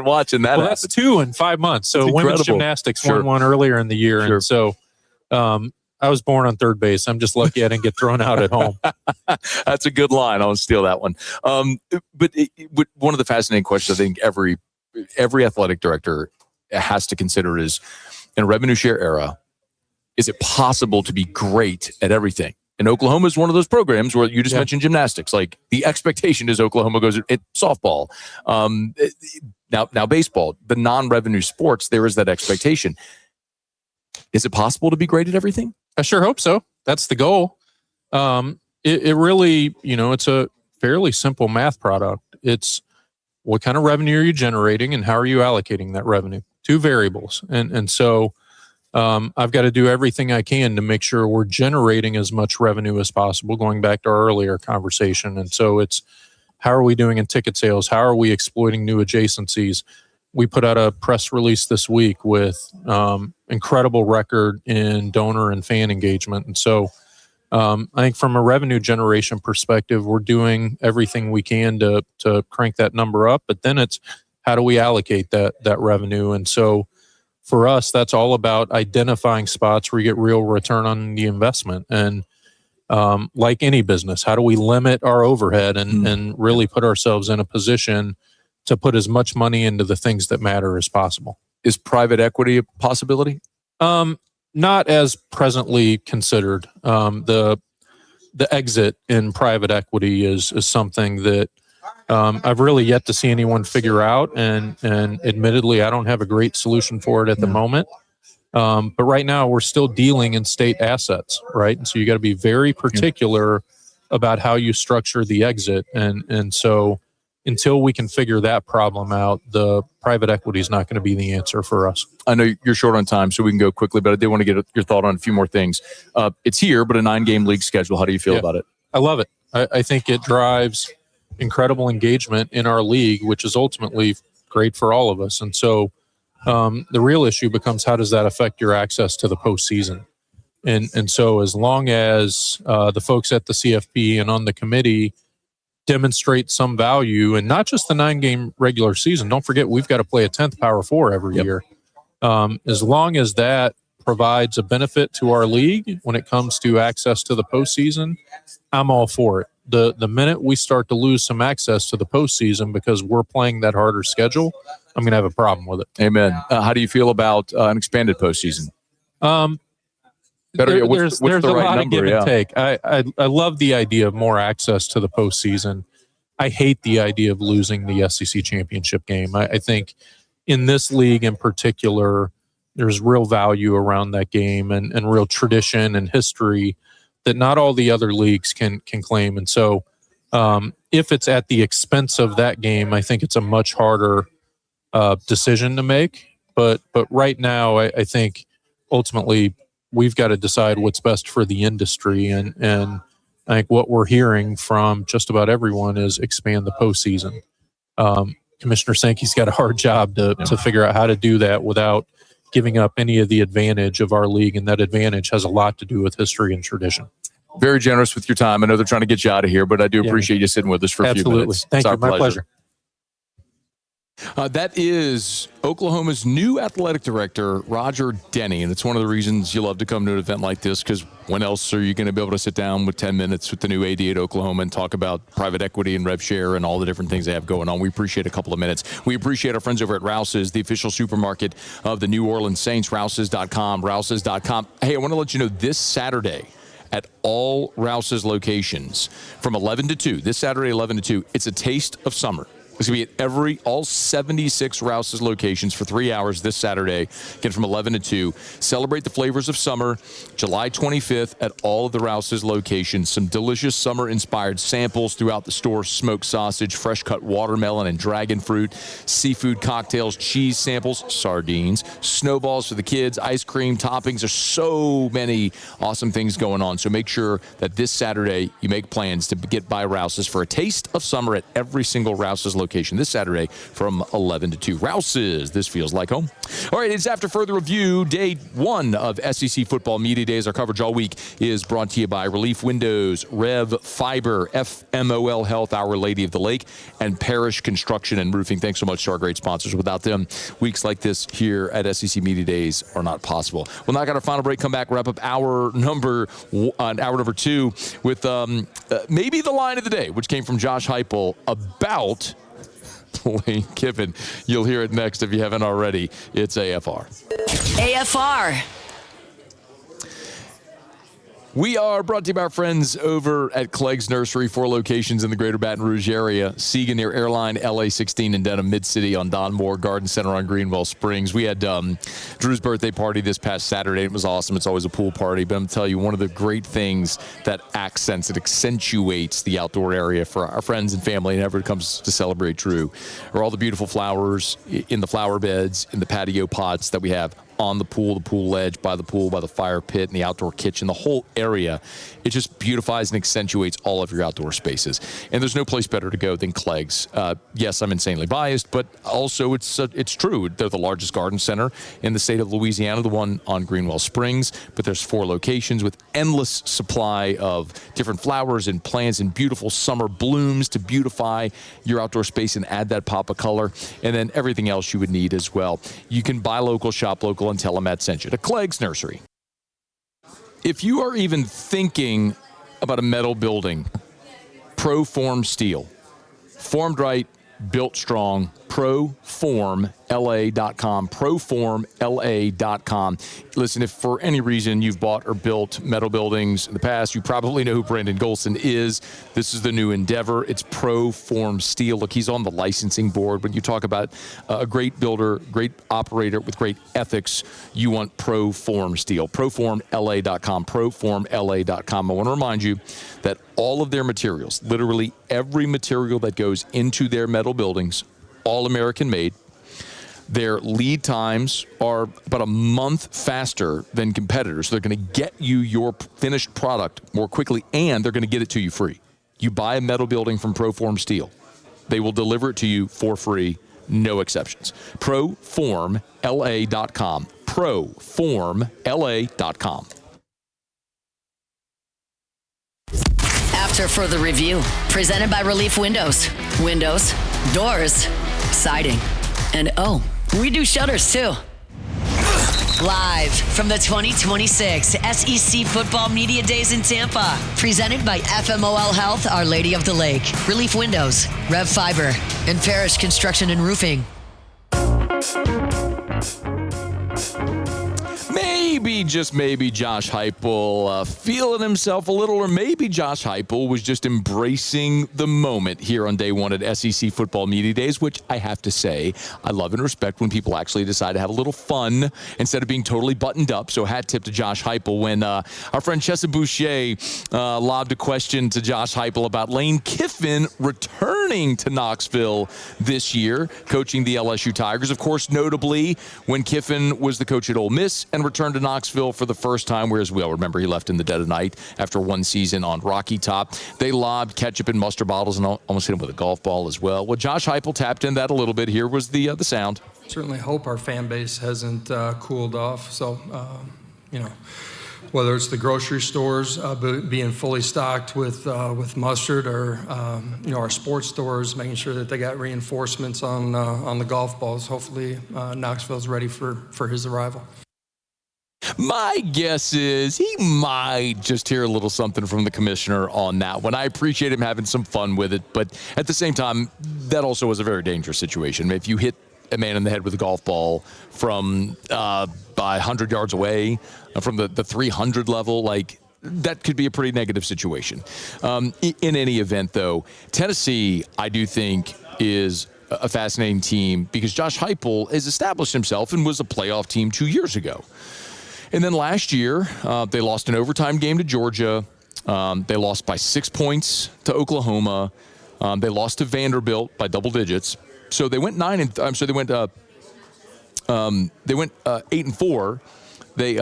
[SPEAKER 1] watching that?
[SPEAKER 7] Well, that's 2 in 5 months. So women's gymnastics won one earlier in the year.
[SPEAKER 1] Sure.
[SPEAKER 7] And so I was born on third base. I'm just lucky I didn't get thrown out at home.
[SPEAKER 1] That's a good line. I'll steal that one. But one of the fascinating questions I think every athletic director has to consider is, in a revenue share era, is it possible to be great at everything? And Oklahoma is one of those programs where you just mentioned gymnastics. Like, the expectation is Oklahoma goes at softball. Now baseball, the non-revenue sports, there is that expectation. Is it possible to be great at everything?
[SPEAKER 7] I sure hope so. That's the goal. It really, it's a fairly simple math product. It's what kind of revenue are you generating and how are you allocating that revenue? 2 variables. And so I've got to do everything I can to make sure we're generating as much revenue as possible, going back to our earlier conversation. And so it's, how are we doing in ticket sales? How are we exploiting new adjacencies? We put out a press release this week with incredible record in donor and fan engagement. And so I think from a revenue generation perspective, we're doing everything we can to crank that number up. But then it's, how do we allocate that revenue? And so for us, that's all about identifying spots where you get real return on the investment. And like any business, how do we limit our overhead and really put ourselves in a position to put as much money into the things that matter as possible?
[SPEAKER 1] Is private equity a possibility?
[SPEAKER 7] Not as presently considered. The exit in private equity is something that I've really yet to see anyone figure out, and admittedly, I don't have a great solution for it at the moment. But right now, we're still dealing in state assets, right? And so you got to be very particular about how you structure the exit, and so until we can figure that problem out, the private equity is not going to be the answer for us.
[SPEAKER 1] I know you're short on time, so we can go quickly, but I did want to get your thought on a few more things. It's here, but a 9-game league schedule. How do you feel about it?
[SPEAKER 7] I love it. I think it drives incredible engagement in our league, which is ultimately great for all of us. And so the real issue becomes, how does that affect your access to the postseason? And so as long as the folks at the CFP and on the committee demonstrate some value, and not just the 9-game regular season. Don't forget, we've got to play a 10th Power 4 every year. As long as that provides a benefit to our league when it comes to access to the postseason, I'm all for it. The minute we start to lose some access to the postseason because we're playing that harder schedule, I'm going to have a problem with it.
[SPEAKER 1] Amen. How do you feel about an expanded postseason?
[SPEAKER 7] There's a lot of give and take. I love the idea of more access to the postseason. I hate the idea of losing the SEC championship game. I think in this league in particular, there's real value around that game and real tradition and history that not all the other leagues can claim. And so if it's at the expense of that game, I think it's a much harder decision to make. But right now, I think ultimately we've got to decide what's best for the industry. And I think what we're hearing from just about everyone is expand the postseason. Commissioner Sankey's got a hard job to figure out how to do that without giving up any of the advantage of our league. And that advantage has a lot to do with history and tradition.
[SPEAKER 1] Very generous with your time. I know they're trying to get you out of here, but I do appreciate you sitting with us for a few minutes.
[SPEAKER 7] Thank you. My pleasure.
[SPEAKER 1] That is Oklahoma's new athletic director, Roger Denny. And it's one of the reasons you love to come to an event like this, because when else are you going to be able to sit down with 10 minutes with the new AD at Oklahoma and talk about private equity and rev share and all the different things they have going on? We appreciate a couple of minutes. We appreciate our friends over at Rouse's, the official supermarket of the New Orleans Saints, Rouse's.com, Rouse's.com. Hey, I want to let you know this Saturday at all Rouse's locations from 11 to 2, this Saturday 11 to 2, it's a taste of summer. It's going to be at all 76 Rouse's locations for 3 hours this Saturday, again from 11 to 2. Celebrate the flavors of summer, July 25th at all of the Rouse's locations. Some delicious summer-inspired samples throughout the store: smoked sausage, fresh-cut watermelon and dragon fruit, seafood cocktails, cheese samples, sardines, snowballs for the kids, ice cream, toppings. There's so many awesome things going on. So make sure that this Saturday you make plans to get by Rouse's for a taste of summer at every single Rouse's location this Saturday from 11 to 2. Rouse's, this feels like home. All right, it's after further review. Day 1 of SEC Football Media Days. Our coverage all week is brought to you by Relief Windows, Rev Fiber, FMOL Health, Our Lady of the Lake, and Parish Construction and Roofing. Thanks so much to our great sponsors. Without them, weeks like this here at SEC Media Days are not possible. We'll now get our final break, come back, wrap up hour number 2 with maybe the line of the day, which came from Josh Heupel about Lane Kiffin. You'll hear it next if you haven't already. It's AFR.
[SPEAKER 2] AFR.
[SPEAKER 1] We are brought to you by our friends over at Clegg's Nursery, 4 locations in the greater Baton Rouge area. Siega near Airline, LA 16 in Denham, Mid-City on Don Moore, Garden Center on Greenwell Springs. We had Drew's birthday party this past Saturday. It was awesome. It's always a pool party. But I'm telling you, one of the great things that accentuates the outdoor area for our friends and family whenever it comes to celebrate Drew are all the beautiful flowers in the flower beds, in the patio pots that we have on the pool ledge, by the fire pit, and the outdoor kitchen, the whole area. It just beautifies and accentuates all of your outdoor spaces. And there's no place better to go than Clegg's. Yes, I'm insanely biased, but also it's true. They're the largest garden center in the state of Louisiana, the one on Greenwell Springs. But there's 4 locations with endless supply of different flowers and plants and beautiful summer blooms to beautify your outdoor space and add that pop of color. And then everything else you would need as well. You can buy local, shop local, and tell them Matt sent you to Clegg's Nursery. If you are even thinking about a metal building, ProForm Steel, formed right, built strong, ProFormLA.com, ProFormLA.com. Listen, if for any reason you've bought or built metal buildings in the past, you probably know who Brandon Golson is. This is the new endeavor. It's ProForm Steel. Look, he's on the licensing board. When you talk about a great builder, great operator with great ethics, you want ProForm Steel. ProFormLA.com, ProFormLA.com. I want to remind you that all of their materials, literally every material that goes into their metal buildings, all American made. Their lead times are about a month faster than competitors. So they're going to get you your finished product more quickly, and they're going to get it to you free. You buy a metal building from ProForm Steel, they will deliver it to you for free, no exceptions. ProFormLA.com. ProFormLA.com.
[SPEAKER 2] After further review, presented by Relief Windows. Windows, doors, siding, and we do shutters too. Live from the 2026 SEC Football Media Days in Tampa. Presented by FMOL Health, Our Lady of the Lake. Relief Windows, Rev Fiber, and Parish Construction and Roofing.
[SPEAKER 1] Maybe, just maybe, Josh Heupel feeling himself a little, or maybe Josh Heupel was just embracing the moment here on day 1 at SEC Football Media Days, which I have to say, I love and respect when people actually decide to have a little fun instead of being totally buttoned up. So hat tip to Josh Heupel when our friend Chessa Boucher lobbed a question to Josh Heupel about Lane Kiffin returning to Knoxville this year, coaching the LSU Tigers. Of course, notably when Kiffin was the coach at Ole Miss and returned to Knoxville for the first time, whereas we all remember he left in the dead of night after 1 season on Rocky Top. They lobbed ketchup and mustard bottles and almost hit him with a golf ball as well. Well, Josh Heupel tapped in that a little bit. Here was the sound.
[SPEAKER 8] Certainly hope our fan base hasn't cooled off. So, whether it's the grocery stores being fully stocked with mustard, or our sports stores making sure that they got reinforcements on the golf balls. Hopefully, Knoxville's ready for his arrival.
[SPEAKER 1] My guess is he might just hear a little something from the commissioner on that one. I appreciate him having some fun with it, but at the same time, that also was a very dangerous situation. If you hit a man in the head with a golf ball from by 100 yards away, from the 300 level, like, that could be a pretty negative situation. In any event, though, Tennessee, I do think, is a fascinating team because Josh Heupel has established himself and was a playoff team 2 years ago. And then last year, they lost an overtime game to Georgia. They lost by 6 points to Oklahoma. They lost to Vanderbilt by double digits. So they went 8-4. They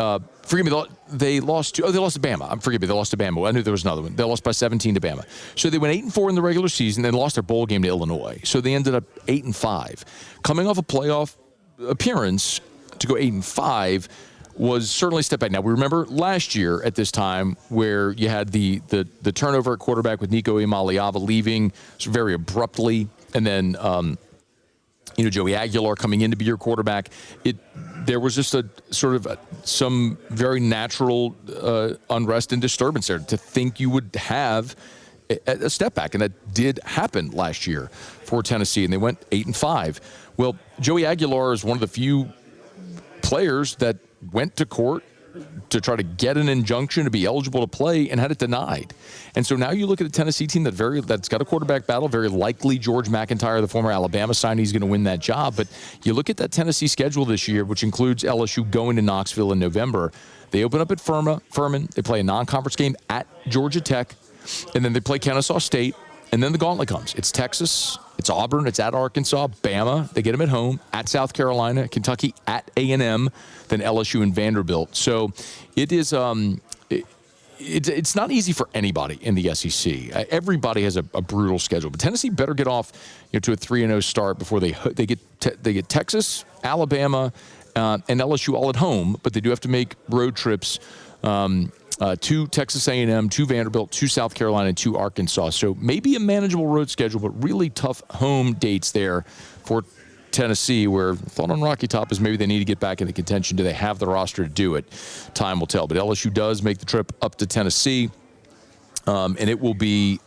[SPEAKER 1] lost to Bama. Forgive me, they lost to Bama. I knew there was another one. They lost by 17 to Bama. So they went 8-4 in the regular season, then lost their bowl game to Illinois. So they ended up 8-5. Coming off a playoff appearance to go 8-5 was certainly a step back. Now, we remember last year at this time where you had the turnover at quarterback with Nico Iamaleava leaving very abruptly, and then Joey Aguilar coming in to be your quarterback. There was just some very natural unrest and disturbance there to think you would have a step back, and that did happen last year for Tennessee, and they went 8-5. Well, Joey Aguilar is one of the few players that went to court to try to get an injunction to be eligible to play and had it denied. And so now you look at a Tennessee team that's got a quarterback battle. Very likely George McIntyre, the former Alabama signee, is going to win that job. But you look at that Tennessee schedule this year, which includes LSU going to Knoxville in November. They open up at Furman. They play a non-conference game at Georgia Tech. And then they play Kennesaw State. And then the gauntlet comes. It's Texas, it's Auburn, it's at Arkansas, Bama. They get them at home, at South Carolina, Kentucky, at A&M, then LSU and Vanderbilt. So it is it's not easy for anybody in the SEC. Everybody has a brutal schedule, but Tennessee better get off to a 3-0 start before they get Texas, Alabama, and LSU all at home. But they do have to make road trips. To Texas A&M, to Vanderbilt, to South Carolina, and to Arkansas. So maybe a manageable road schedule, but really tough home dates there for Tennessee, where thought on Rocky Top is maybe they need to get back into contention. Do they have the roster to do it? Time will tell. But LSU does make the trip up to Tennessee, and it will be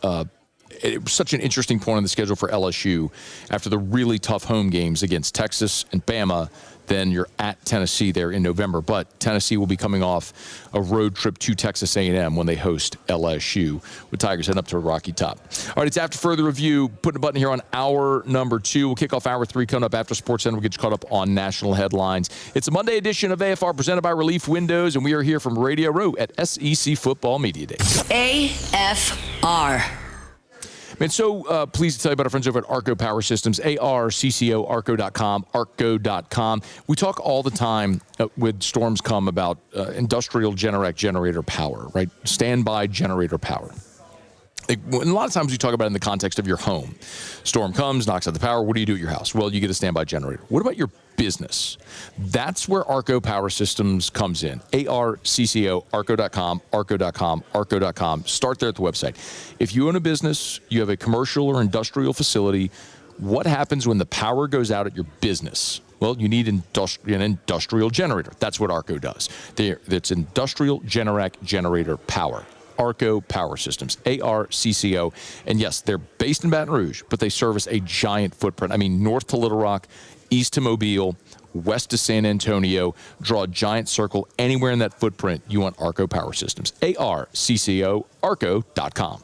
[SPEAKER 1] such an interesting point on the schedule for LSU after the really tough home games against Texas and Bama. Then you're at Tennessee there in November. But Tennessee will be coming off a road trip to Texas A&M when they host LSU, with Tigers heading up to Rocky Top. All right, it's after further review. Putting a button here on hour number 2. We'll kick off hour 3 coming up after Sports Center. We'll get you caught up on national headlines. It's a Monday edition of AFR presented by Relief Windows, and we are here from Radio Row at SEC Football Media Days.
[SPEAKER 2] AFR.
[SPEAKER 1] And so pleased to tell you about our friends over at Arco Power Systems, ARCCO, arco.com, arco.com. We talk all the time with storms come about industrial generator power, right? Standby generator power. And a lot of times we talk about it in the context of your home. Storm comes, knocks out the power. What do you do at your house? Well, you get a standby generator. What about your business? That's where Arco Power Systems comes in. ARCCO, arco.com, arco.com, arco.com. Start there at the website. If you own a business, you have a commercial or industrial facility, what happens when the power goes out at your business? Well, you need an industrial generator. That's what Arco does. It's industrial generator power. Arco Power Systems, ARCCO. And yes, they're based in Baton Rouge, but they service a giant footprint. I mean, north to Little Rock, east to Mobile, west to San Antonio. Draw a giant circle anywhere in that footprint. You want Arco Power Systems, ARCCO, arco.com.